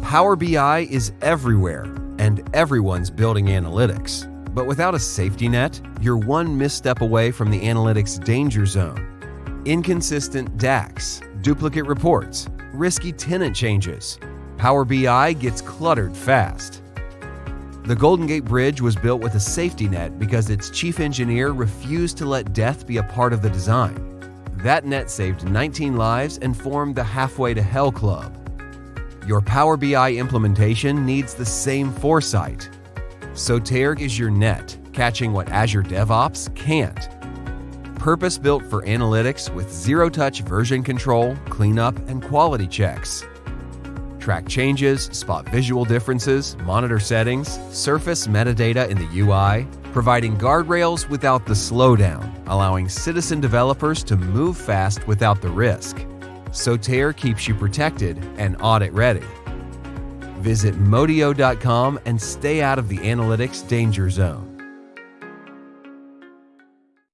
Power BI is everywhere, and everyone's building analytics. But without a safety net, you're one misstep away from the analytics danger zone. Inconsistent DAX, duplicate reports, risky tenant changes. Power BI gets cluttered fast. The Golden Gate Bridge was built with a safety net because its chief engineer refused to let death be a part of the design. That net saved 19 lives and formed the Halfway to Hell Club. Your Power BI implementation needs the same foresight. Soter is your net, catching what Azure DevOps can't. Purpose-built for analytics with zero-touch version control, cleanup, and quality checks. Track changes, spot visual differences, monitor settings, surface metadata in the UI, providing guardrails without the slowdown, allowing citizen developers to move fast without the risk. Soter keeps you protected and audit ready. Visit Modio.com and stay out of the analytics danger zone.